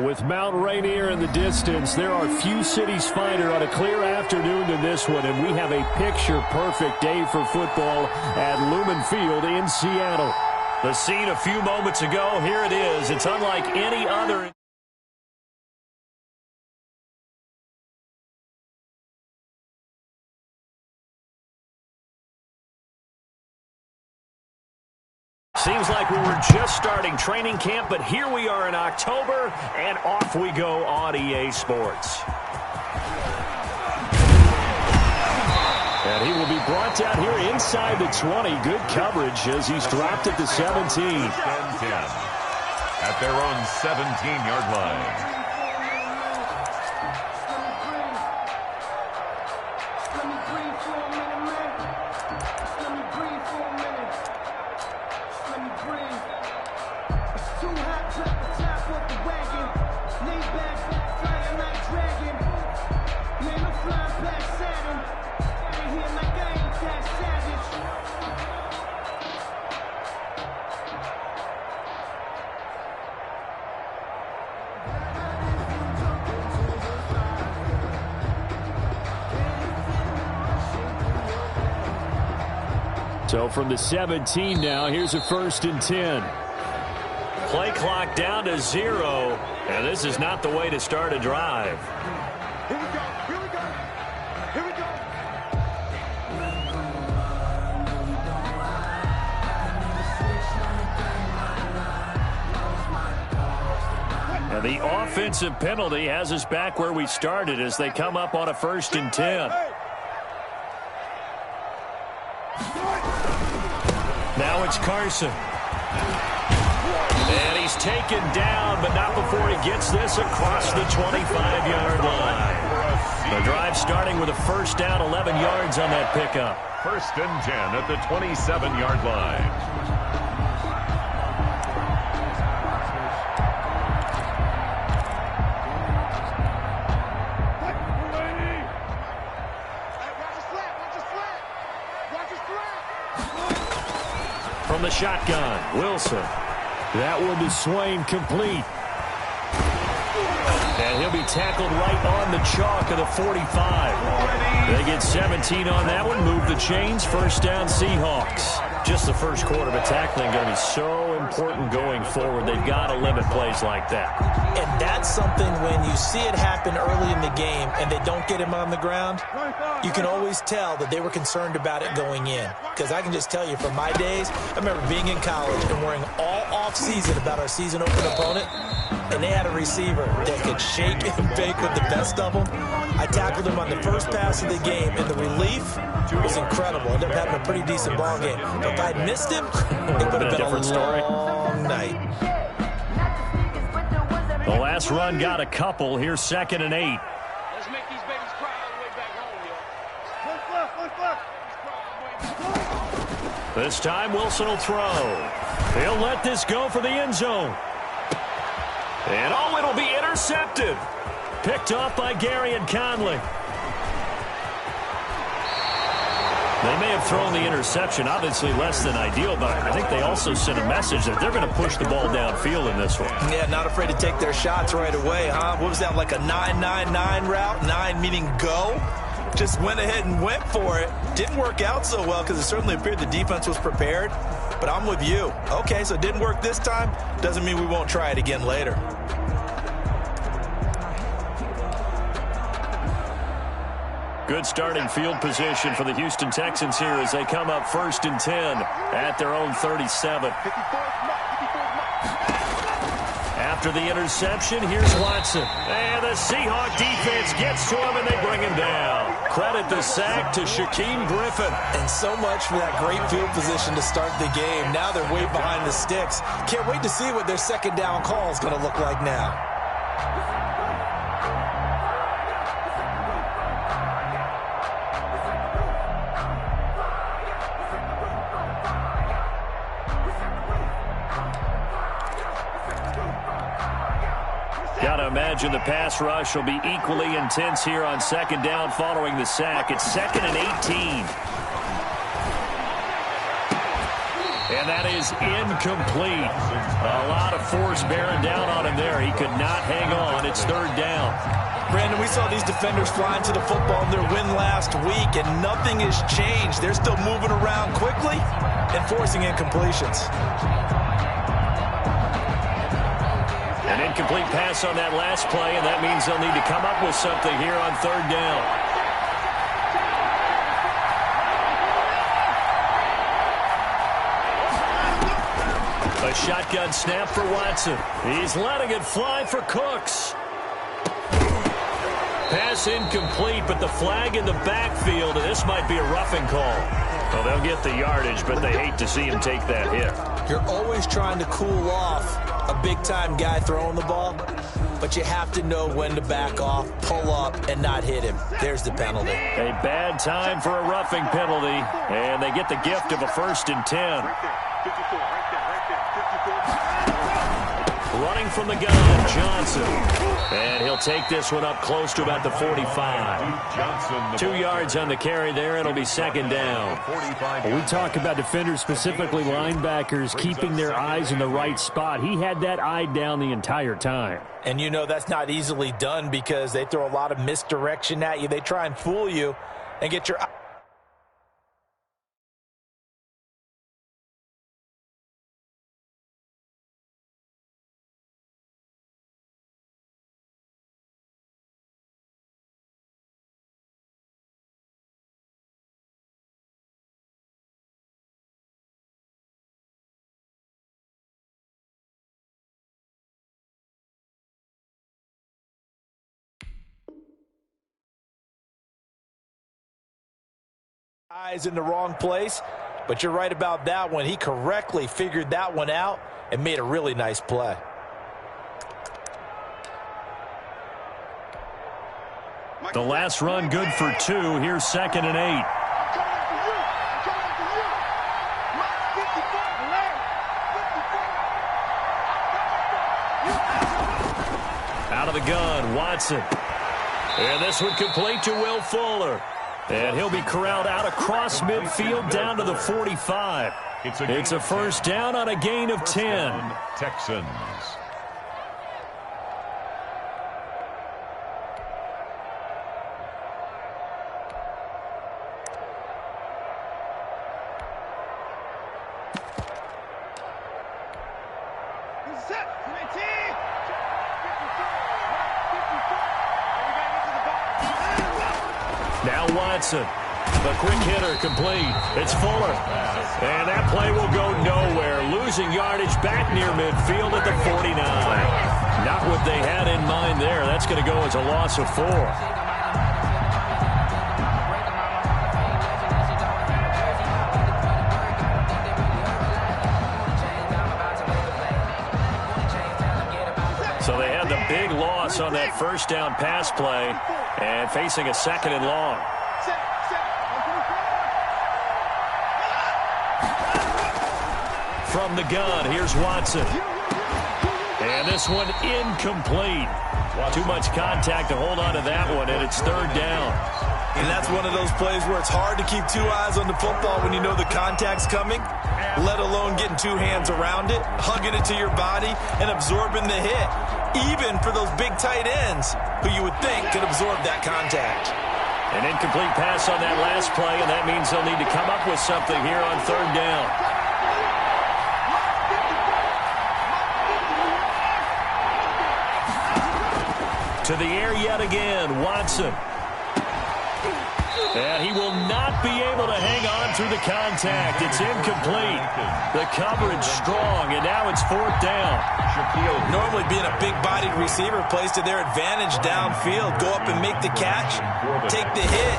With Mount Rainier in the distance, there are few cities finer on a clear afternoon than this one, and we have a picture-perfect day for football at Lumen Field in Seattle. The scene a few moments ago, here it is. It's unlike any other. Seems like we were just starting training camp, but here we are in October, and off we go on EA Sports. And he will be brought down here inside the 20. Good coverage as he's dropped at the 17. At their own 17-yard line. So from the 17 now, here's a 1st and 10. Play clock down to 0, and this is not the way to start a drive. Here we go, here we go, here we go. And the offensive penalty has us back where we started as they come up on a 1st and 10. Now it's Carson. And he's taken down, but not before he gets this across the 25-yard line. The drive starting with a 1st down, 11 yards on that pickup. 1st and 10 at the 27-yard line. From the shotgun, Wilson. That one to Swain, complete. And he'll be tackled right on the chalk of the 45. They get 17 on that one, move the chains, 1st down Seahawks. Just the first quarter, but tackling going to be so important going forward. They've got to limit plays like that. And that's something when you see it happen early in the game and they don't get him on the ground, you can always tell that they were concerned about it going in. Because I can just tell you from my days, I remember being in college and worrying all off-season about our season open opponent, and they had a receiver that could shake and bake with the best of them. I tackled him on the first pass of the game, and the relief was incredible. Ended up having a pretty decent ball game. But if I'd missed him, it would have been a long night. The last run got a couple. Here's 2nd and 8. Let's make these babies cry all the way back home, yo. This time Wilson will throw. He'll let this go for the end zone. And oh, it'll be intercepted. Picked off by Gary and Conley. They may have thrown the interception, obviously less than ideal, but I think they also sent a message that they're going to push the ball downfield in this one. Yeah, not afraid to take their shots right away, huh? What was that, like a 9-9-9 route? 9 meaning go? Just went ahead and went for it. Didn't work out so well because it certainly appeared the defense was prepared. But I'm with you. Okay, so it didn't work this time. Doesn't mean we won't try it again later. Good starting field position for the Houston Texans here as they come up 1st and 10 at their own 37. After the interception, here's Watson. And the Seahawk defense gets to him, and they bring him down. Credit the sack to Shaquem Griffin. And so much for that great field position to start the game. Now they're way behind the sticks. Can't wait to see what their 2nd down call is going to look like now. Got to imagine the pass rush will be equally intense here on 2nd down following the sack. It's 2nd and 18. And that is incomplete. A lot of force bearing down on him there. He could not hang on. It's third down. Brandon, we saw these defenders flying to the football in their win last week, and nothing has changed. They're still moving around quickly and forcing incompletions. An incomplete pass on that last play, and that means they'll need to come up with something here on third down. A shotgun snap for Watson. He's letting it fly for Cooks. Pass incomplete, but the flag in the backfield, and this might be a roughing call. Well, they'll get the yardage, but they hate to see him take that hit. You're always trying to cool off a big-time guy throwing the ball, but you have to know when to back off, pull up, and not hit him. There's the penalty. A bad time for a roughing penalty, and they get the gift of a 1st and 10. Running from the gun, Johnson. And he'll take this one up close to about the 45. 2 yards on the carry there. It'll be second down. We talk about defenders, specifically linebackers, keeping their eyes in the right spot. He had that eye down the entire time. And you know that's not easily done because they throw a lot of misdirection at you. They try and fool you and get your eyes in the wrong place, but you're right about that one. He correctly figured that one out and made a really nice play. The last run good for 2. Here's 2nd and 8. Out of the gun, Watson. And this one complete to Will Fuller. And he'll be corralled out across midfield down to the 45. It's a first down on a gain of 10. Texans. Now Watson, the quick hitter complete. It's Fuller. And that play will go nowhere. Losing yardage back near midfield at the 49. Not what they had in mind there. That's going to go as a loss of 4. So they had the big loss on that first down pass play and facing a 2nd and long. From the gun, here's Watson. And this one incomplete. Too much contact to hold on to that one, and it's third down. And that's one of those plays where it's hard to keep 2 eyes on the football when you know the contact's coming, let alone getting 2 hands around it, hugging it to your body, and absorbing the hit, even for those big tight ends who you would think could absorb that contact. An incomplete pass on that last play, and that means they'll need to come up with something here on third down. To the air yet again, Watson. And he will not be able to hang on through the contact. It's incomplete. The coverage strong, and now it's fourth down. Normally being a big-bodied receiver plays to their advantage downfield. Go up and make the catch, take the hit,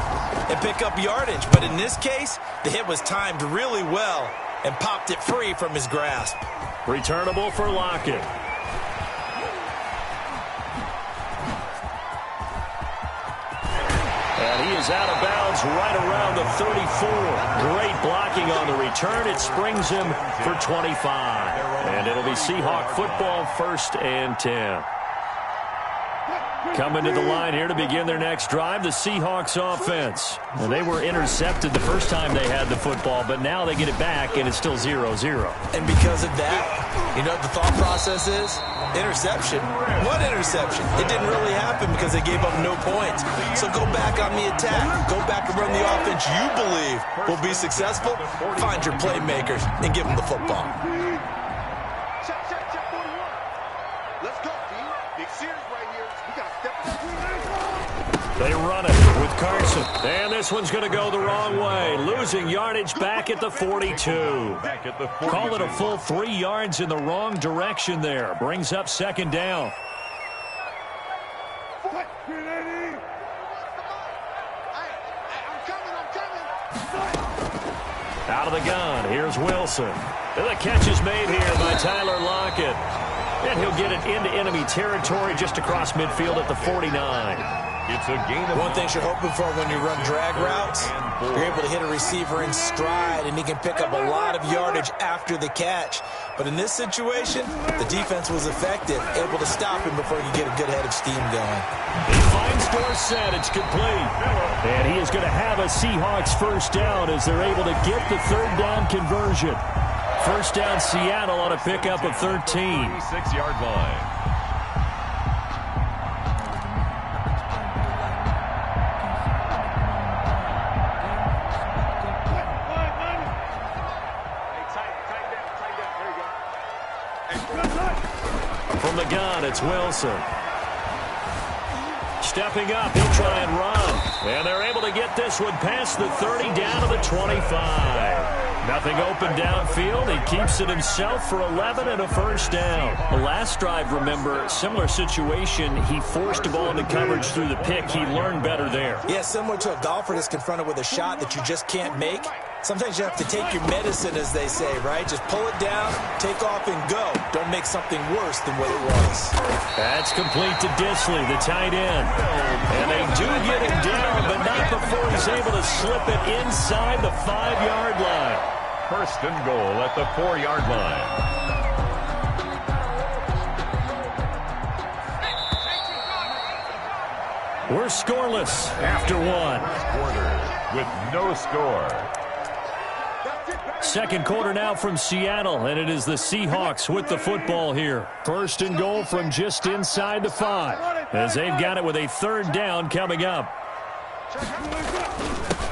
and pick up yardage. But in this case, the hit was timed really well and popped it free from his grasp. Returnable for Lockett. And he is out of bounds right around the 34. Great blocking on the return. It springs him for 25. And it'll be Seahawk football, 1st and 10. Coming to the line here to begin their next drive, the Seahawks offense. And they were intercepted the first time they had the football, but now they get it back, and it's still 0-0. And because of that, you know what the thought process is? Interception. What interception? It didn't really happen because they gave up no points. So go back on the attack. Go back and run the offense you believe will be successful. Find your playmakers and give them the football. Check 41. Let's go, D. Big series right here. We got to step up. They run it with Carson. And this one's going to go the wrong way. Losing yardage back at the 42. Call it a full 3 yards in the wrong direction there. Brings up second down. Out of the gun, here's Wilson. And the catch is made here by Tyler Lockett. And he'll get it into enemy territory just across midfield at the 49. It's a gain of One thing you're hoping for when you run drag routes, you're able to hit a receiver in stride, and he can pick up a lot of yardage after the catch. But in this situation, the defense was effective, able to stop him before he could get a good head of steam going. He finds Dorsett. It's complete. And he is going to have a Seahawks first down as they're able to get the third down conversion. First down, Seattle on a pickup of 13. 36-yard line. From the gun, it's Wilson. Stepping up, he'll try and run. And they're able to get this one past the 30 down to the 25. Nothing open downfield. He keeps it himself for 11 and a first down. The last drive, remember, similar situation. He forced a ball into coverage through the pick. He learned better there. Yeah, similar to a golfer that's confronted with a shot that you just can't make. Sometimes you have to take your medicine, as they say, right? Just pull it down, take off, and go. Don't make something worse than what it was. That's complete to Disley, the tight end. And they do get him down, but not before he's able to slip it inside the 5-yard line. First and goal at the 4-yard line. We're scoreless after one. Quarter with no score. Second quarter now from Seattle, and it is the Seahawks with the football here. First and goal from just inside the 5, as they've got it with a third down coming up.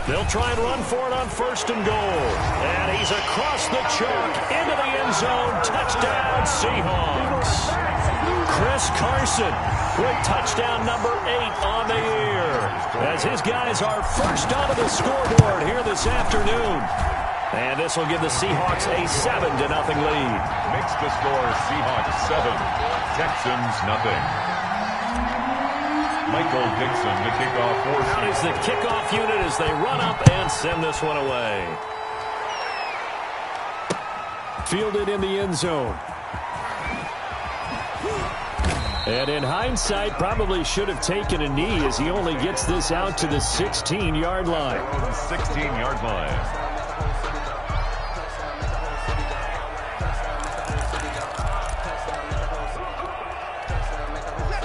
They'll try and run for it on first and goal. And he's across the chalk into the end zone. Touchdown, Seahawks. Chris Carson with touchdown number 8 on the year, as his guys are first onto the scoreboard here this afternoon. And this will give the Seahawks a 7-0 lead. Makes the score Seahawks 7, Texans nothing. Michael Dixon to kick off for Out is the kickoff unit as they run up and send this one away. Fielded in the end zone. And in hindsight, probably should have taken a knee as he only gets this out to the 16-yard line. 16-yard line.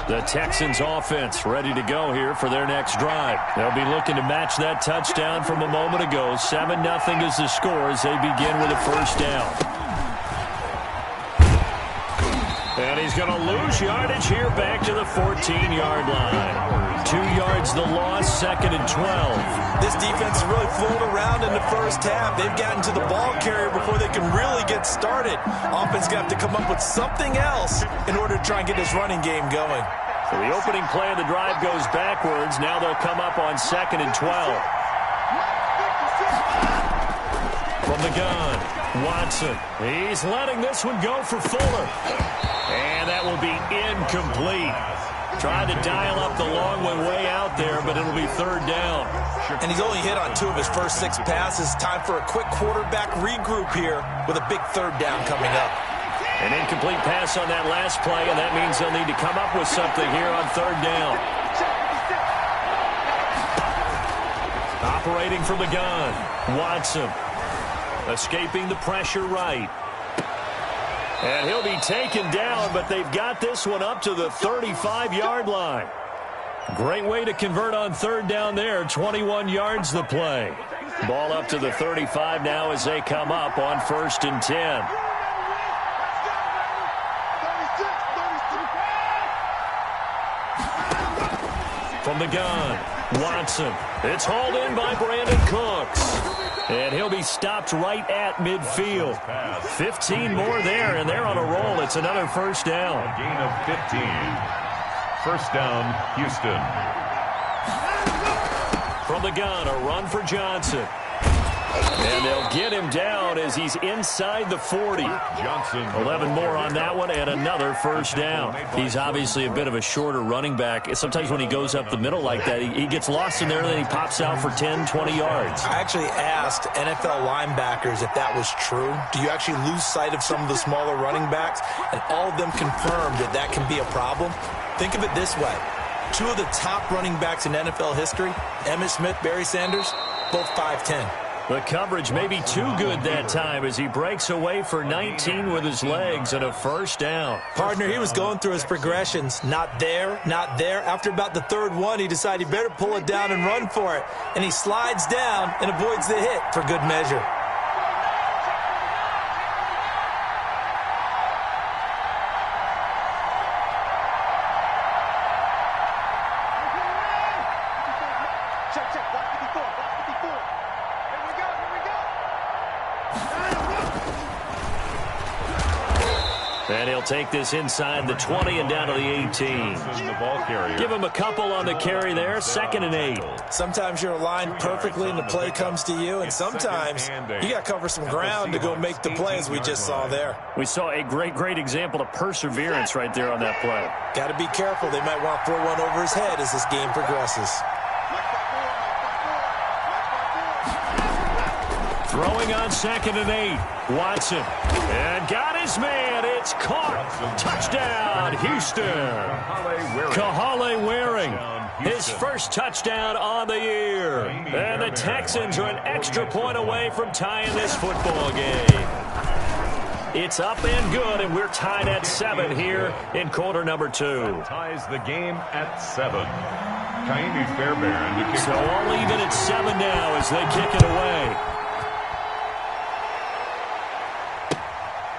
The Texans offense ready to go here for their next drive. They'll be looking to match that touchdown from a moment ago. 7-0 is the score as they begin with a first down. And he's going to lose yardage here back to the 14-yard line. 2 yards the loss, second and 12. This defense has really fooled around in the first half. They've gotten to the ball carrier before they can really get started. Offense going to have to come up with something else in order to try and get this running game going. So the opening play of the drive goes backwards. Now they'll come up on second and 12. From the gun, Watson. He's letting this one go for Fuller. And that will be incomplete. Tried to dial up the long one way out there, but it'll be third down. And he's only hit on 2 of his first 6 passes. Time for a quick quarterback regroup here with a big third down coming up. An incomplete pass on that last play, and that means they'll need to come up with something here on third down. Operating from the gun, Watson. Escaping the pressure right. And he'll be taken down, but they've got this one up to the 35-yard line. Great way to convert on third down there. 21 yards the play. Ball up to the 35 now as they come up on 1st and 10. From the gun, Watson. It's hauled in by Brandon Cooks. And he'll be stopped right at midfield. 15 more there, and they're on a roll. It's another first down. A gain of 15. First down, Houston. From the gun, a run for Johnson. And they'll get him down as he's inside the 40. Johnson. 11 more on that one and another first down. He's obviously a bit of a shorter running back. Sometimes when he goes up the middle like that, he gets lost in there and then he pops out for 10, 20 yards. I actually asked NFL linebackers if that was true. Do you actually lose sight of some of the smaller running backs? And all of them confirmed that that can be a problem. Think of it this way. 2 of the top running backs in NFL history, Emmitt Smith, Barry Sanders, both 5'10". The coverage may be too good that time as he breaks away for 19 with his legs and a first down. Partner, he was going through his progressions. Not there, not there. After about the third one, he decided he better pull it down and run for it. And he slides down and avoids the hit for good measure. And he'll take this inside the 20 and down to the 18. The ball carrier. Give him a couple on the carry there. 2nd and 8. Sometimes you're aligned perfectly and the play comes to you, and sometimes you got to cover some ground to go make the play, as we just saw there. We saw a great example of perseverance right there on that play. Got to be careful. They might want to throw one over his head as this game progresses. Throwing on 2nd and 8. Watson. And got his man. It's caught. Touchdown, Houston. Kahale Waring. His first touchdown on the year. And the Texans are an extra point away from tying this football game. It's up and good, and we're tied at 7 here in quarter number 2. Ties the game at 7. Kaimi Fairbairn. So all even at 7 now as they kick it away.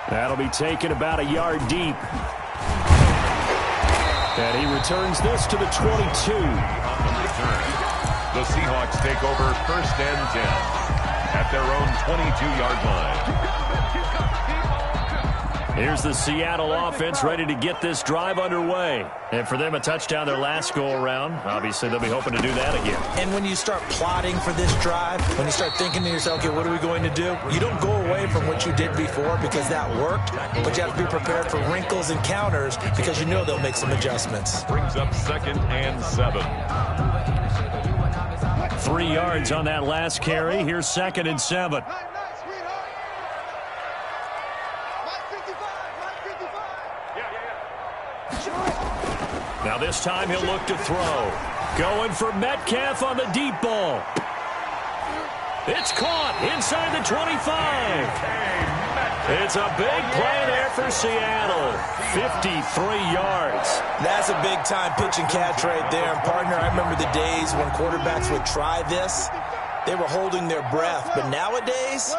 That'll be taken about a yard deep. And he returns this to the 22. The Seahawks take over 1st and 10 at their own 22-yard line. Here's the Seattle offense ready to get this drive underway. And for them, a touchdown their last go-around. Obviously, they'll be hoping to do that again. And when you start plotting for this drive, when you start thinking to yourself, okay, what are we going to do? You don't go away from what you did before because that worked, but you have to be prepared for wrinkles and counters because you know they'll make some adjustments. Brings up 2nd and 7. 3 yards on that last carry. Here's 2nd and 7. Now this time he'll look to throw. Going for Metcalf on the deep ball. It's caught inside the 25. It's a big play there for Seattle. 53 yards. That's a big-time pitch and catch right there. And, partner, I remember the days when quarterbacks would try this. They were holding their breath. But nowadays,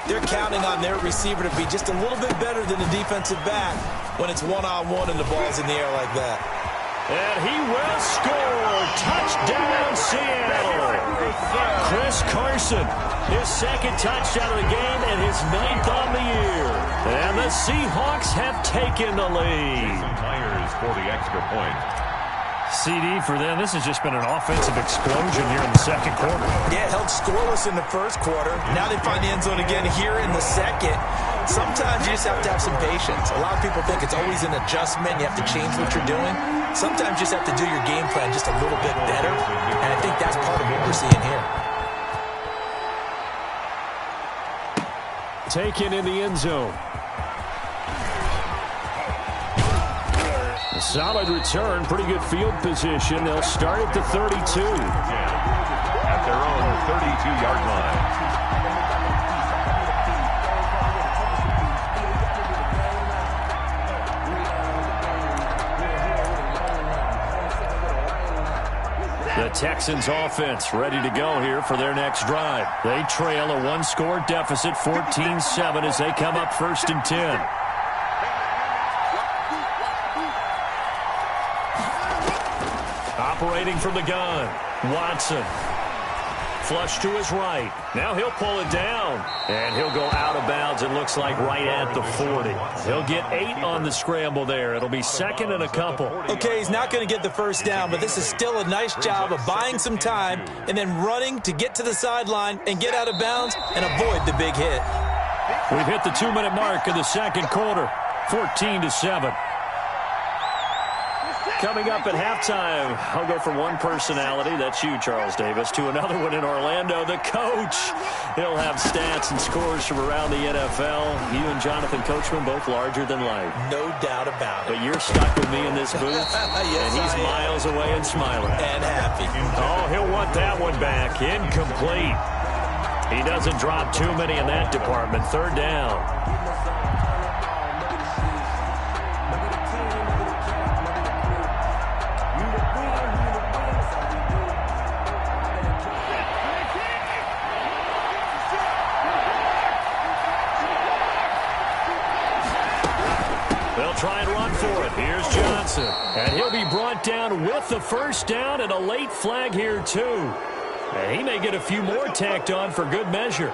they're counting on their receiver to be just a little bit better than the defensive back when it's one-on-one and the ball's in the air like that. And he will score. Touchdown, Seattle. Chris Carson, his 2nd touchdown of the game and his 9th on the year. And the Seahawks have taken the lead. Myers for the extra point. CD for them, this has just been an offensive explosion here in the 2nd quarter. Yeah, held scoreless in the 1st quarter. Now they find the end zone again here in the 2nd. Sometimes you just have to have some patience. A lot of people think it's always an adjustment. You have to change what you're doing. Sometimes you just have to do your game plan just a little bit better. And I think that's part of what we're seeing here. Taken in the end zone. A solid return, pretty good field position. They'll start at the 32. At their own 32-yard line. Texans offense ready to go here for their next drive. They trail a one-score deficit, 14-7, as they come up 1st and 10. Operating from the gun, Watson. Flush to his right. Now he'll pull it down. And he'll go out of bounds, it looks like, right at the 40. He'll get 8 on the scramble there. It'll be 2nd and a couple. Okay, he's not going to get the first down, but this is still a nice job of buying some time and then running to get to the sideline and get out of bounds and avoid the big hit. We've hit the 2-minute mark of the second quarter, 14-7. Coming up at halftime, I'll go from one personality, that's you, Charles Davis, to another one in Orlando, the coach. He'll have stats and scores from around the NFL. You and Jonathan Coachman, both larger than life. No doubt about it. But you're stuck with me in this booth, yes, and he's miles away and smiling. And happy. Oh, he'll want that one back. Incomplete. He doesn't drop too many in that department. 3rd down. Try and run for it. Here's Johnson. And he'll be brought down with the first down and a late flag here, too. And he may get a few more tacked on for good measure.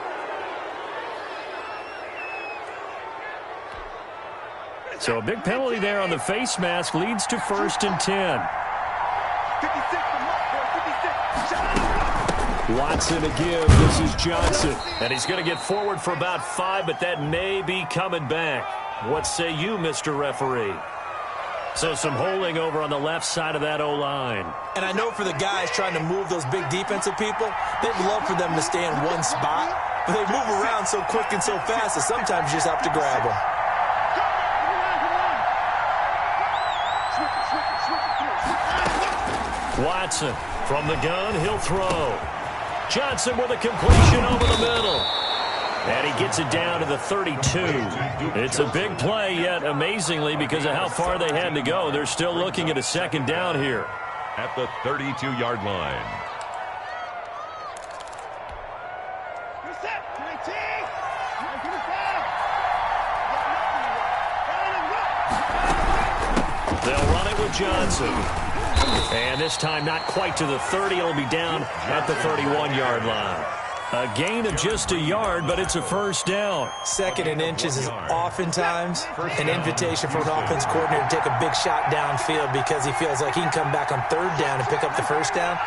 So a big penalty there on the face mask leads to 1st and 10. 56. Watson to give. This is Johnson. And he's going to get forward for about 5, but that may be coming back. What say you, Mr. Referee? So some holding over on the left side of that O-line. And I know for the guys trying to move those big defensive people, they'd love for them to stay in one spot. But they move around so quick and so fast that sometimes you just have to grab them. Watson from the gun, he'll throw. Johnson with a completion over the middle. And he gets it down to the 32. It's a big play, yet amazingly, because of how far they had to go, they're still looking at a 2nd down here. At the 32-yard line. They'll run it with Johnson. And this time not quite to the 30. It'll be down at the 31-yard line. A gain of just a yard, but it's a first down. 2nd and inches is oftentimes an invitation for an offense coordinator to take a big shot downfield because he feels like he can come back on 3rd down and pick up the first down.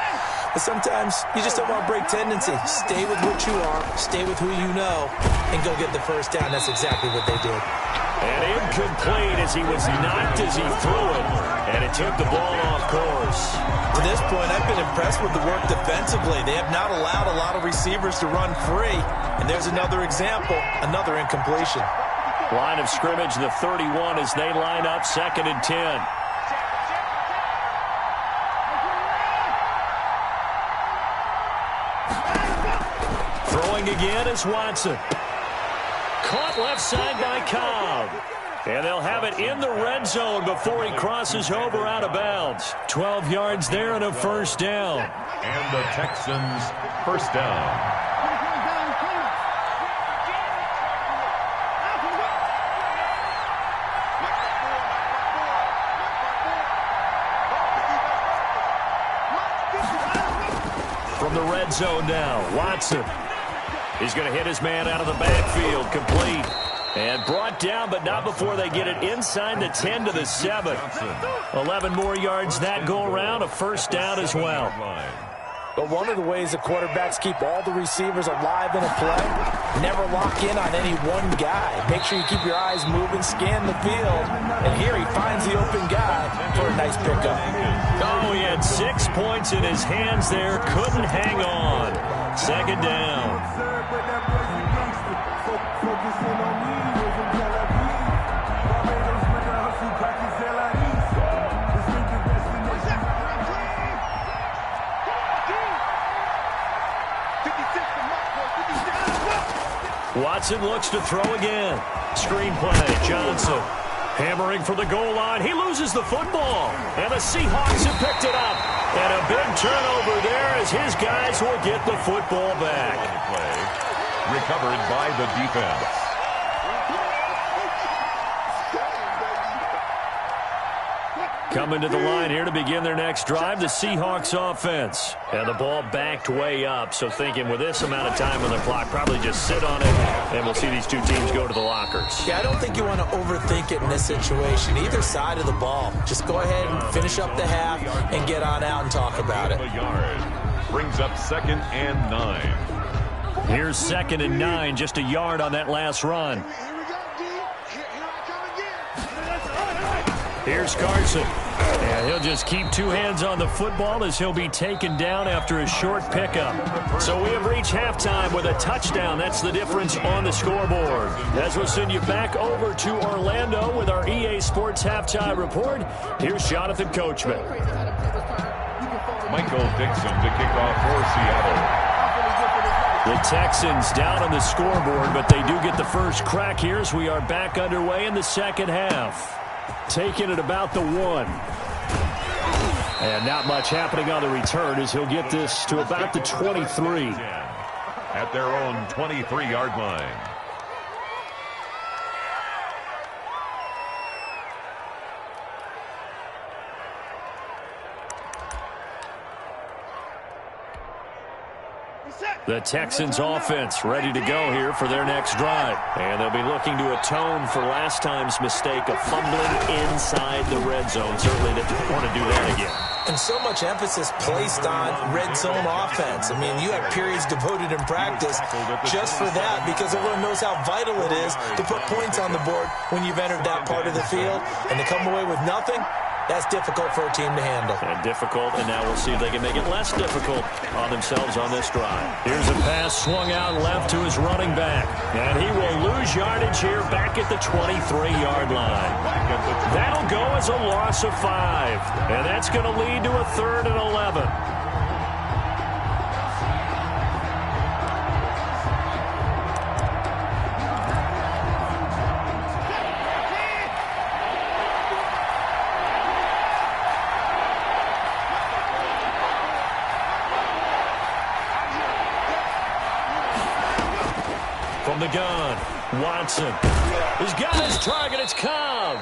But sometimes you just don't want to break tendency. Stay with what you are, stay with who you know, and go get the first down. That's exactly what they did. And incomplete as he was knocked as he threw it, and it took the ball off course. To this point, I've been impressed with the work defensively. They have not allowed a lot of receivers to run free. And there's another example, another incompletion. Line of scrimmage, the 31, as they line up 2nd and 10. Throwing again is Watson. Caught left side by Cobb. And they'll have it in the red zone before he crosses over out of bounds. 12 yards there and a first down. And the Texans first down. From the red zone now, Watson. He's going to hit his man out of the backfield, complete. And brought down, but not before they get it inside the 10 to the 7. 11 more yards that go around, a first down as well. But one of the ways the quarterbacks keep all the receivers alive in a play, never lock in on any one guy. Make sure you keep your eyes moving, scan the field. And here he finds the open guy for a nice pickup. Oh, he had 6 points in his hands there, couldn't hang on. 2nd down. Watson looks to throw again. Screen play, Johnson. Hammering for the goal line. He loses the football. And the Seahawks have picked it up. And a big turnover there as his guys will get the football back. Recovered by the defense. Coming to the line here to begin their next drive, the Seahawks offense. And the ball backed way up, so thinking with this amount of time on the clock, probably just sit on it, and we'll see these two teams go to the lockers. Yeah, I don't think you want to overthink it in this situation. Either side of the ball. Just go ahead and finish up the half and get on out and talk about it. Brings up 2nd and 9. Here's 2nd and 9, just a yard on that last run. Here's Carson. And he'll just keep two hands on the football as he'll be taken down after a short pickup. So we have reached halftime with a touchdown. That's the difference on the scoreboard. As we'll send you back over to Orlando with our EA Sports Halftime Report, here's Jonathan Coachman. Michael Dixon to kick off for Seattle. The Texans down on the scoreboard, but they do get the first crack here as we are back underway in the second half. Taking it about the 1. And not much happening on the return as he'll get this to about the 23. At their own 23-yard line. The Texans offense ready to go here for their next drive. And they'll be looking to atone for last time's mistake of fumbling inside the red zone. Certainly they don't want to do that again. And so much emphasis placed on red zone offense. I mean, you have periods devoted in practice just for that because everyone knows how vital it is to put points on the board when you've entered that part of the field. And to come away with nothing, that's difficult for a team to handle. And difficult, and now we'll see if they can make it less difficult on themselves on this drive. Here's a pass swung out left to his running back. And he will lose yardage here back at the 23-yard line. That'll go as a loss of 5. And that's going to lead to a 3rd and 11. From the gun, Watson. He's got his target. It's Cobb.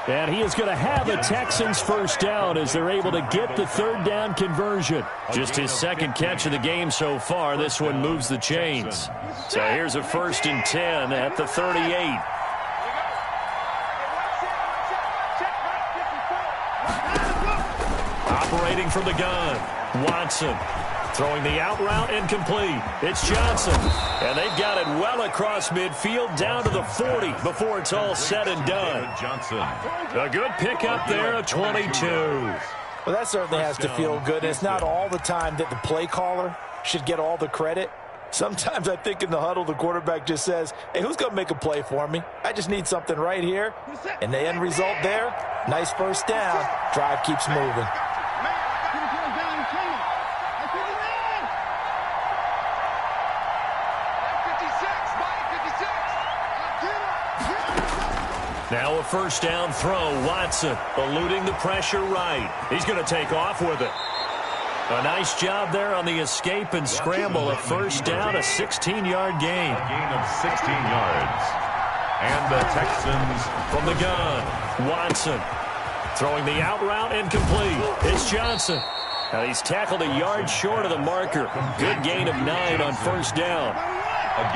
And he is going to have the Texans first down as they're able to get the 3rd down conversion. Just his 2nd catch of the game so far. This one moves the chains. So here's a 1st and 10 at the 38. Operating from the gun, Watson. Throwing the out route incomplete. It's Johnson. And they've got it well across midfield down to the 40 before it's all said and done. Johnson. A good pickup there, a 22. Well, that certainly has to feel good. It's not all the time that the play caller should get all the credit. Sometimes I think in the huddle, the quarterback just says, hey, who's going to make a play for me? I just need something right here. And the end result there, nice first down. Drive keeps moving. Now a first down throw. Watson eluding the pressure right. He's going to take off with it. A nice job there on the escape and scramble. A first down, a 16-yard gain. A gain of 16 yards. And the Texans from the gun. Watson throwing the out route incomplete. It's Johnson. Now he's tackled a yard short of the marker. Good gain of 9 on first down.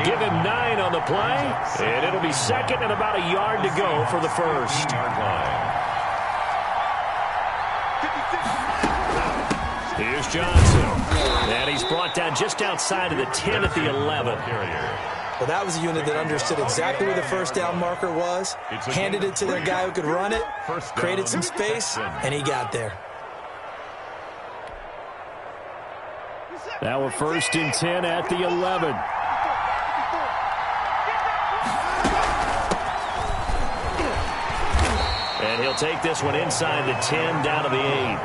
Give him 9 on the play, and it'll be 2nd and about a yard to go for the first. Here's Johnson, and he's brought down just outside of the 10 at the 11. Well, that was a unit that understood exactly where the first down marker was, handed it to their guy who could run it, created some space, and he got there. Now a 1st and 10 at the 11. And he'll take this one inside the 10 down to the 8.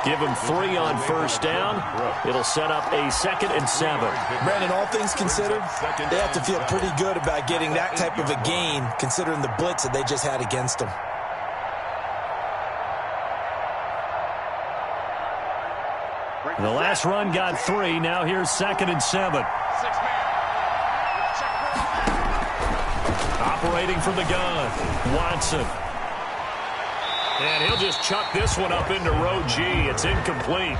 Give him 3 on first down. It'll set up a 2nd and 7. Brandon, all things considered, they have to feel pretty good about getting that type of a gain considering the blitz that they just had against them. The last run got 3. Now here's 2nd and 7. Operating from the gun, Watson. And he'll just chuck this one up into row G. It's incomplete.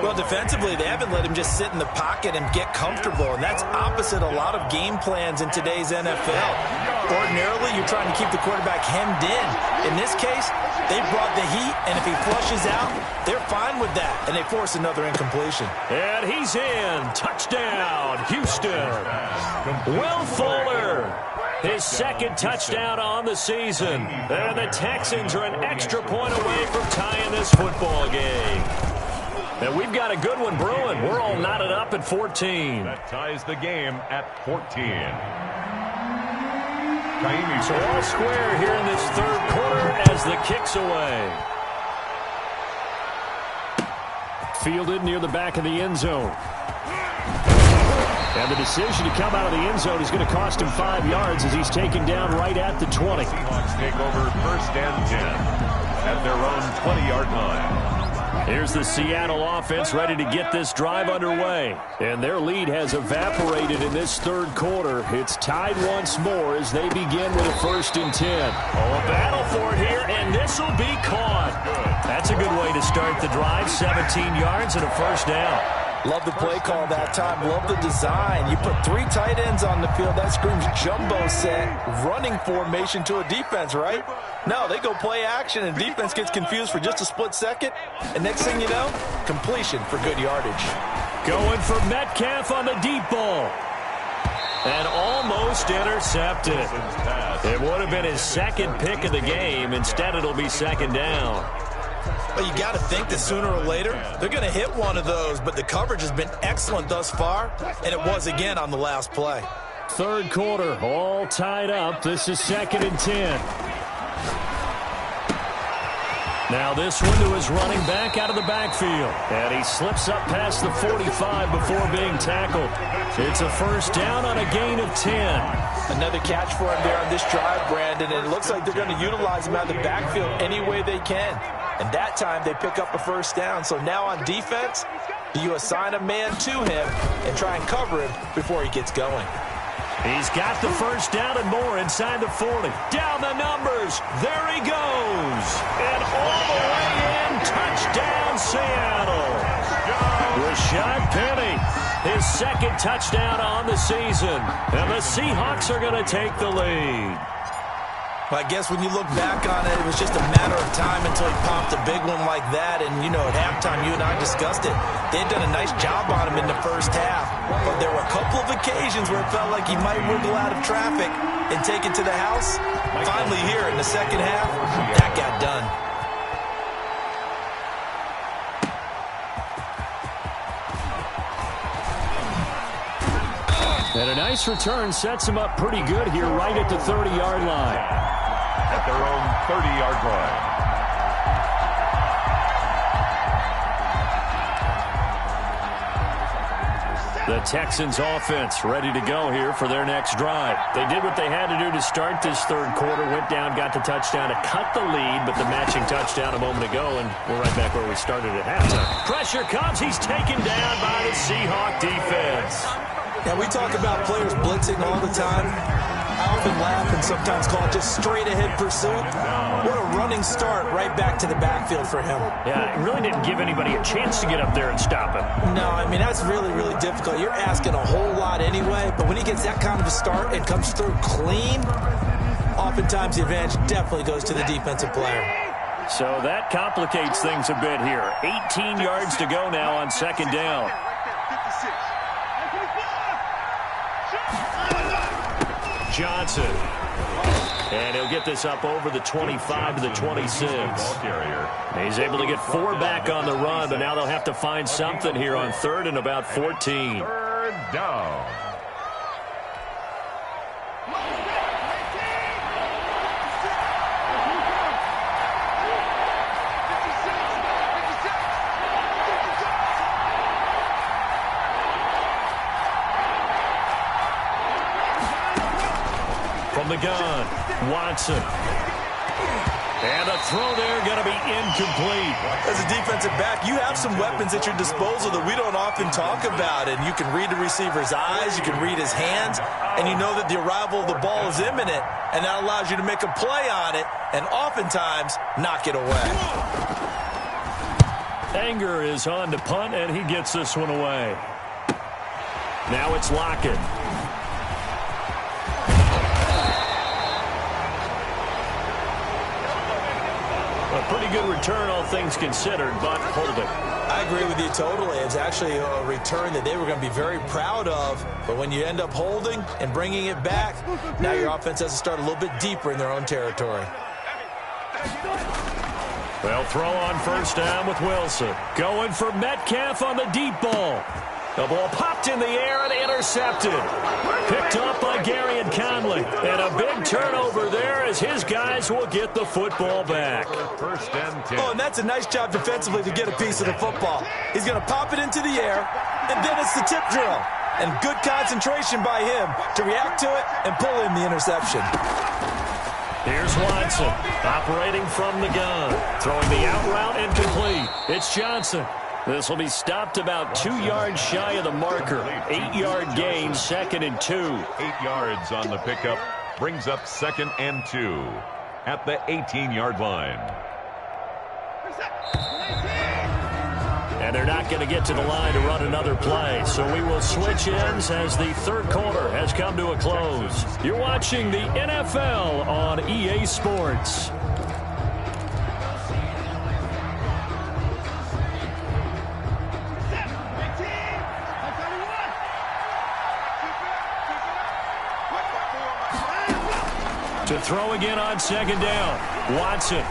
Well, defensively, they haven't let him just sit in the pocket and get comfortable, and that's opposite a lot of game plans in today's NFL. Ordinarily, you're trying to keep the quarterback hemmed in. In this case, they brought the heat, and if he flushes out, they're fine with that, and they force another incompletion. And he's in. Touchdown, Houston. Will Fuller, his 2nd touchdown on the season. And the Texans are an extra point away from tying this football game. And we've got a good one brewing. We're all knotted up at 14. That ties the game at 14. So all square here in this 3rd quarter as the kick's away. Fielded near the back of the end zone. And the decision to come out of the end zone is going to cost him 5 yards as he's taken down right at the 20. Seahawks take over 1st and 10 at their own 20-yard line. Here's the Seattle offense ready to get this drive underway. And their lead has evaporated in this 3rd quarter. It's tied once more as they begin with a 1st and 10. Oh, a battle for it here, and this will be caught. That's a good way to start the drive. 17 yards and a 1st down. Love the play call that time. Love the design. You put 3 tight ends on the field. That screams jumbo set, running formation to a defense, right? No, they go play action, and defense gets confused for just a split second. And next thing you know, completion for good yardage. Going for Metcalf on the deep ball. And almost intercepted. It would have been his 2nd pick of the game. Instead, it'll be 2nd down. Well, you got to think that sooner or later, they're going to hit one of those, but the coverage has been excellent thus far, and it was again on the last play. 3rd quarter, all tied up. This is 2nd and 10. Now this one to his running back out of the backfield. And he slips up past the 45 before being tackled. It's a 1st down on a gain of 10. Another catch for him there on this drive, Brandon, and it looks like they're going to utilize him out of the backfield any way they can. And that time they pick up a 1st down. So now on defense, you assign a man to him and try and cover him before he gets going. He's got the 1st down and more inside the 40. Down the numbers. There he goes. And all the way in. Touchdown, Seattle. Rashad Penny, his 2nd touchdown on the season. And the Seahawks are going to take the lead. Well, I guess when you look back on it, it was just a matter of time until he popped a big one like that. And, you know, at halftime, you and I discussed it. They had done a nice job on him in the 1st half. But there were a couple of occasions where it felt like he might wiggle out of traffic and take it to the house. Finally here in the 2nd half, that got done. And a nice return sets him up pretty good here right at the 30-yard line. At their own 30-yard line. The Texans offense ready to go here for their next drive. They did what they had to do to start this 3rd quarter, went down, got the touchdown to cut the lead, but the matching touchdown a moment ago, and we're right back where we started at halftime. Pressure comes. He's taken down by the Seahawk defense. Now, we talk about players blitzing all the time. I often laugh and sometimes call it just straight-ahead pursuit. What a running start right back to the backfield for him. Yeah, it really didn't give anybody a chance to get up there and stop him. No, I mean, that's really, really difficult. You're asking a whole lot anyway, but when he gets that kind of a start and comes through clean, oftentimes the advantage definitely goes to the defensive player. So that complicates things a bit here. 18 yards to go now on 2nd down. Johnson. And he'll get this up over the 25 to the 26. He's able to get 4 back on the run, but now they'll have to find something here on 3rd and about 14. 3rd down. From the gun, Watson. And a throw there going to be incomplete. As a defensive back, you have some weapons at your disposal that we don't often talk about. And you can read the receiver's eyes, you can read his hands, and you know that the arrival of the ball is imminent, and that allows you to make a play on it and oftentimes knock it away. Anger is on to punt, and he gets this one away. Now it's Lockett. A pretty good return, all things considered, but holding. I agree with you totally. It's actually a return that they were going to be very proud of, but when you end up holding and bringing it back, now your offense has to start a little bit deeper in their own territory. They'll throw on first down with Wilson. Going for Metcalf on the deep ball. The ball popped in the air and intercepted. Picked up by Gary and Conley. And a big turnover there as his guys will get the football back. First and 10. Oh, and that's a nice job defensively to get a piece of the football. He's going to pop it into the air, and then it's the tip drill. And good concentration by him to react to it and pull in the interception. Here's Watson, operating from the gun. Throwing the out route incomplete. It's Johnson. This will be stopped about 2 yards shy of the marker. 8-yard gain, 2nd and 2. 8 yards on the pickup. Brings up 2nd and 2 at the 18-yard line. And they're not going to get to the line to run another play. So we will switch ends as the third quarter has come to a close. You're watching the NFL on EA Sports. To throw again on second down. Watson.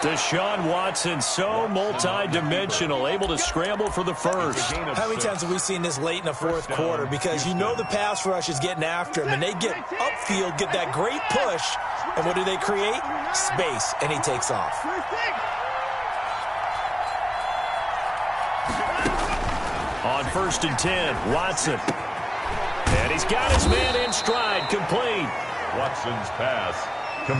Deshaun Watson, so multi-dimensional, able to scramble for the first. How many times have we seen this late in the fourth quarter? Because you know the pass rush is getting after him, and they get upfield, get that great push, and what do they create? Space, and he takes off. On first and 10, Watson. And he's got his man in stride, complete. Watson's pass.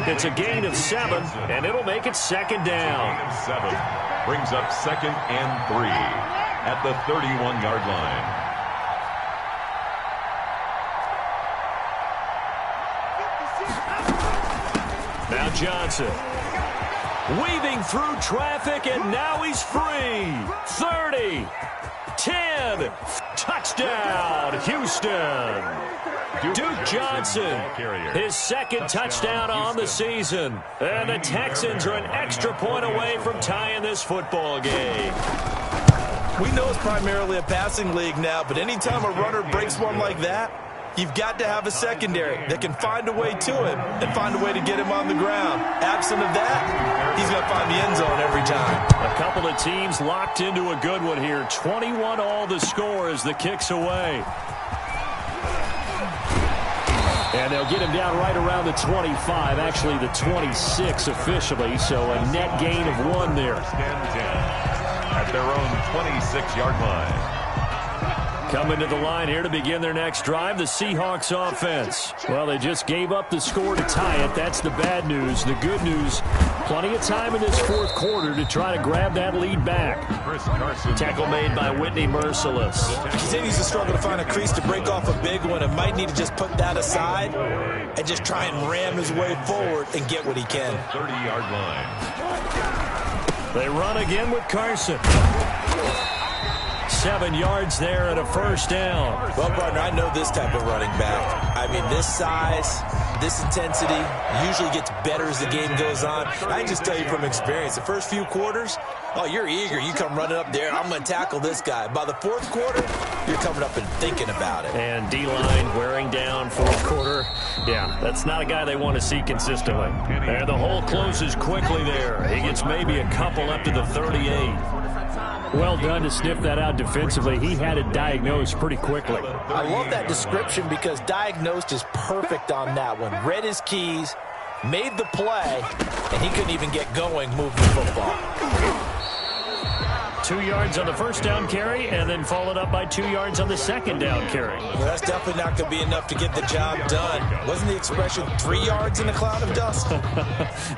It's a gain of 7, and it'll make it second down. Gain of 7. Brings up 2nd and 3 at the 31-yard line. Now Johnson. Weaving through traffic, and now he's free. 30, 10, touchdown, Houston. Duke Johnson, his second touchdown on the season. And the Texans are an extra point away from tying this football game. We know it's primarily a passing league now, but anytime a runner breaks one like that, you've got to have a secondary that can find a way to him and find a way to get him on the ground. Absent of that, he's going to find the end zone every time. A couple of teams locked into a good one here. 21 all the score as the kick's away. And they'll get him down right around the 25, actually the 26 officially, so a net gain of 1 there. First and 10 at their own 26-yard line. Coming to the line here to begin their next drive, the Seahawks offense. Well, they just gave up the score to tie it. That's the bad news. The good news, plenty of time in this fourth quarter to try to grab that lead back. Tackle made by Whitney Merciless. Continues to struggle to find a crease to break off a big one and might need to just put that aside and just try and ram his way forward and get what he can. 30-yard line. They run again with Carson. 7 yards there and a first down. Well, partner, I know this type of running back. I mean, this size, this intensity usually gets better as the game goes on. I can just tell you from experience, the first few quarters, oh, you're eager. You come running up there, I'm going to tackle this guy. By the fourth quarter, you're coming up and thinking about it. And D-line wearing down fourth quarter. Yeah, that's not a guy they want to see consistently. And the hole closes quickly there. He gets maybe a couple up to the 38. Well done to sniff that out defensively. He had it diagnosed pretty quickly. I love that description because diagnosed is perfect on that one. Read his keys, made the play, and he couldn't even get going moving the football. 2 yards on the first down carry and then followed up by 2 yards on the second down carry. Well, that's definitely not going to be enough to get the job done. Wasn't the expression 3 yards in a cloud of dust?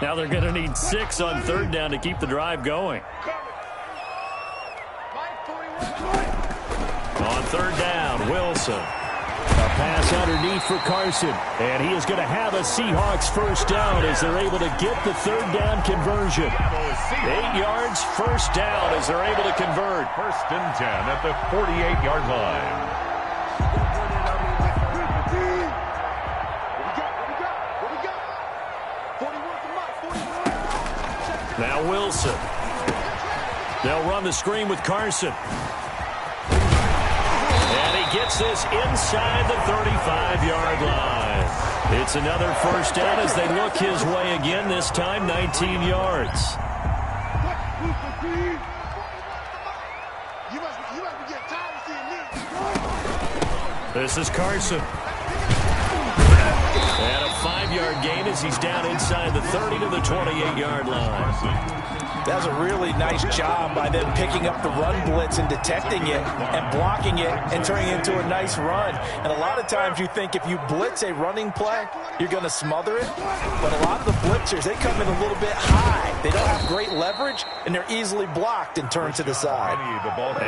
Now they're going to need 6 on third down to keep the drive going. On third down, Wilson. A pass underneath for Carson. And he is going to have a Seahawks first down as they're able to get the third down conversion. 8 yards, first down as they're able to convert. First and 10 at the 48-yard line. Now Wilson. They'll run the screen with Carson. And he gets this inside the 35-yard line. It's another first down as they look his way again, this time 19 yards. This is Carson. And a 5-yard gain as he's down inside the 30 to the 28-yard line. That was a really nice job by them picking up the run blitz and detecting it and blocking it and turning it into a nice run. And a lot of times you think if you blitz a running play, you're going to smother it. But a lot of the blitzers, they come in a little bit high. They don't have great leverage, and they're easily blocked and turned to the side.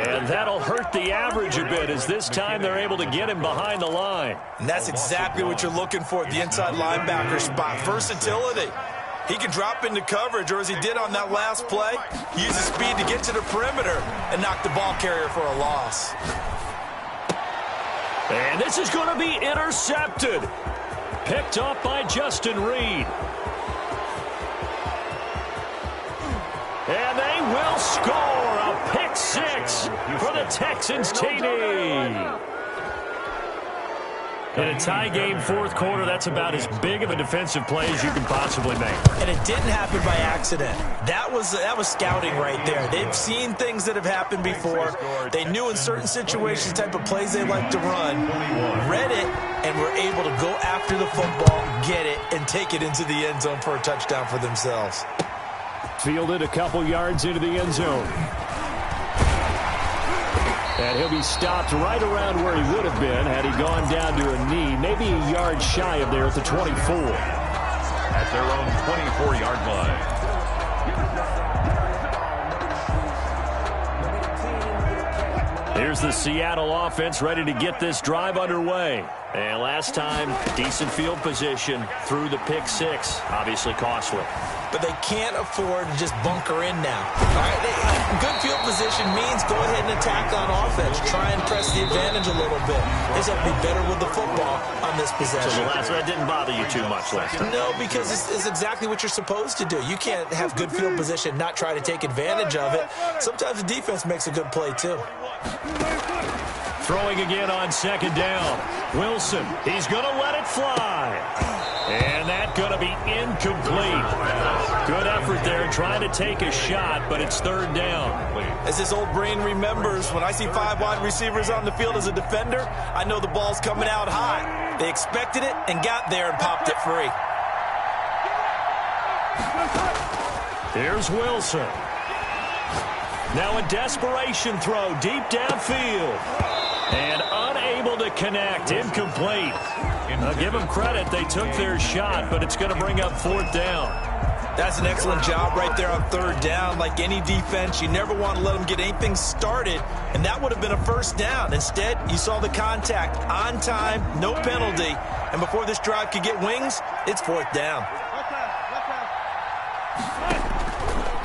And that'll hurt the average a bit as this time they're able to get him behind the line. And that's exactly what you're looking for at the inside linebacker spot. Versatility. He can drop into coverage, or as he did on that last play, use his speed to get to the perimeter and knock the ball carrier for a loss. And this is going to be intercepted. Picked up by Justin Reed. And they will score a pick six for the Texans, TD. In a tie game, fourth quarter, that's about as big of a defensive play as you can possibly make. And it didn't happen by accident. That was scouting right there. They've seen things that have happened before. They knew in certain situations the type of plays they like to run, read it, and were able to go after the football, get it, and take it into the end zone for a touchdown for themselves. Fielded a couple yards into the end zone. And he'll be stopped right around where he would have been had he gone down to a knee, maybe a yard shy of there at the 24. At their own 24-yard line. Here's the Seattle offense ready to get this drive underway. And last time, decent field position through the pick six, obviously costly. But they can't afford to just bunker in now. All right, good field position means go ahead and attack on offense. Try and press the advantage a little bit. They just have to be better with the football on this possession. So the last one didn't bother you too much last time? No, because it's exactly what you're supposed to do. You can't have good field position, not try to take advantage of it. Sometimes the defense makes a good play, too. Throwing again on second down. Wilson, he's going to let it fly. And that's going to be incomplete. Good effort there trying to take a shot, but it's third down. As this old brain remembers, when I see 5 wide receivers on the field as a defender, I know the ball's coming out high. They expected it and got there and popped it free. Here's Wilson. Now a desperation throw deep downfield. And unable to connect, incomplete. I'll give them credit, they took their shot, but it's going to bring up fourth down. That's an excellent job right there on third down. Like any defense, you never want to let them get anything started, and that would have been a first down. Instead, you saw the contact on time, no penalty, and before this drive could get wings, it's fourth down.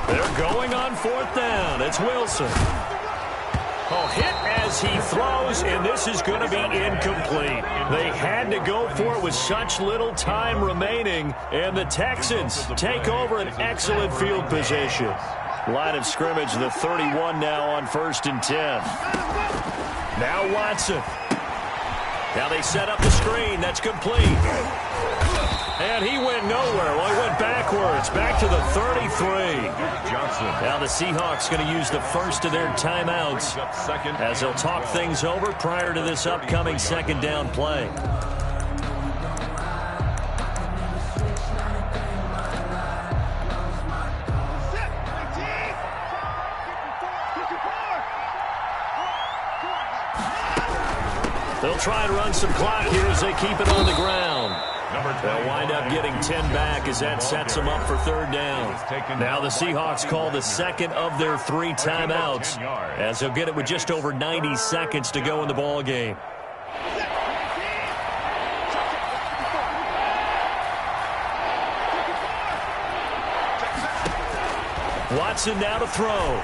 They're going on fourth down. It's Wilson. Oh, hit as he throws, and this is going to be incomplete. They had to go for it with such little time remaining, and the Texans take over an excellent field position. Line of scrimmage, the 31 now on 1st and 10. Now Watson. Now they set up the screen. That's complete. And he went nowhere. Well, he went backwards, back to the 33. Johnson. Now the Seahawks going to use the first of their timeouts as they'll talk things over prior to this upcoming second down play. try and run some clock here as they keep it on the ground. They'll wind up getting 10 back as that sets them up for third down. Now the Seahawks call the second of their 3 timeouts as they'll get it with just over 90 seconds to go in the ball game. Watson now to throw.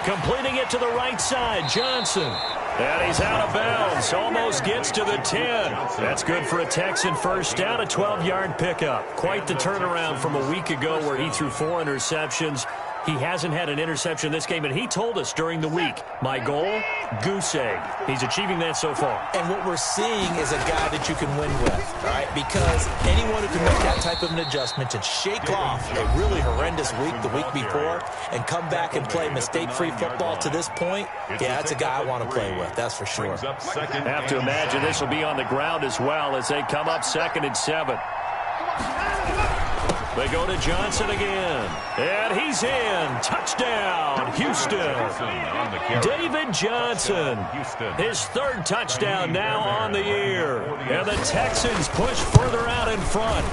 Completing it to the right side, Johnson. And he's out of bounds. Almost gets to the 10. That's good for a Texan first down, a 12-yard pickup. Quite the turnaround from a week ago where he threw 4 interceptions. He hasn't had an interception this game, and he told us during the week, my goal, goose egg. He's achieving that so far. And what we're seeing is a guy that you can win with, all right? Because anyone who can make that type of an adjustment to shake off a really horrendous week the week before and come back and play mistake-free football to this point, yeah, that's a guy I want to play with, that's for sure. Have to imagine this will be on the ground as well as they come up 2nd and 7. They go to Johnson again. And he's in. Touchdown, Houston. David Johnson. His 3rd touchdown now on the year. And the Texans push further out in front.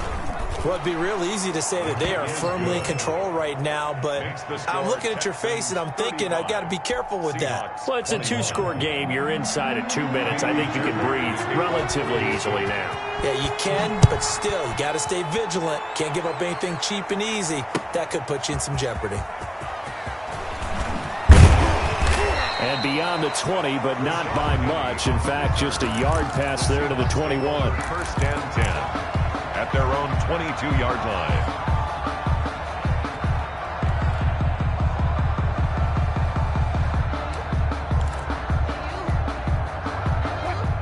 Well, it'd be real easy to say that they are firmly in control right now, but I'm looking at your face and I'm thinking I've got to be careful with that. Well, it's a 2-score game. You're inside at 2 minutes. I think you can breathe relatively easily now. Yeah, you can, but still, you got to stay vigilant. Can't give up anything cheap and easy. That could put you in some jeopardy. And beyond the 20, but not by much. In fact, just a yard pass there to the 21. First and 10. At their own 22-yard line.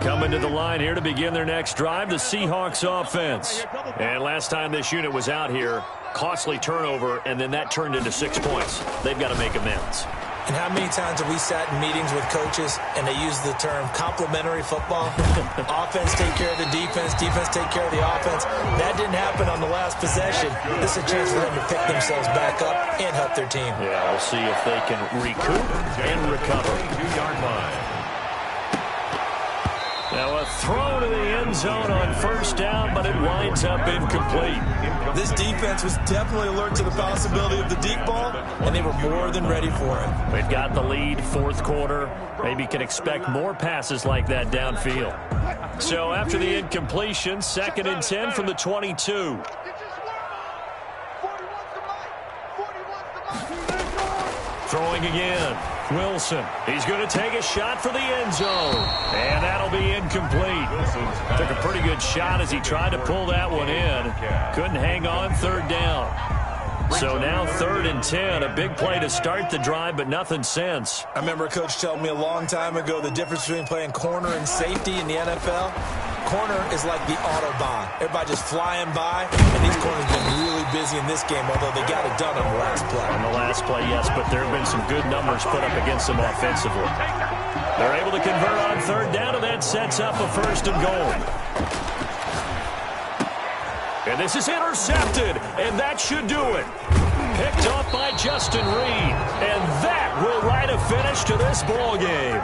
Coming to the line here to begin their next drive, the Seahawks offense. And last time this unit was out here, costly turnover, and then that turned into 6 points. They've got to make amends. And how many times have we sat in meetings with coaches and they use the term complementary football? Offense take care of the defense, defense take care of the offense. That didn't happen on the last possession. This is a chance for them to pick themselves back up and help their team. Yeah, we'll see if they can recoup and recover. 2-yard line. Now a throw to the end zone on first down, but it winds up incomplete. This defense was definitely alert to the possibility of the deep ball, and they were more than ready for it. They've got the lead, 4th quarter. Maybe can expect more passes like that downfield. So after the incompletion, 2nd and 10 from the 22. Throwing again. Wilson. He's going to take a shot for the end zone. And that'll be incomplete. Took a pretty good shot as he tried to pull that one in. Couldn't hang on 3rd down. So now 3rd and 10. A big play to start the drive, but nothing since. I remember a coach telling me a long time ago the difference between playing corner and safety in the NFL. Corner is like the Autobahn. Everybody just flying by, and these corners have been really busy in this game, although they got it done on the last play. On the last play, yes, but there have been some good numbers put up against them offensively. They're able to convert on 3rd down, and that sets up a 1st and goal. And this is intercepted, and that should do it. Picked off by Justin Reed, and that will write a finish to this ball game.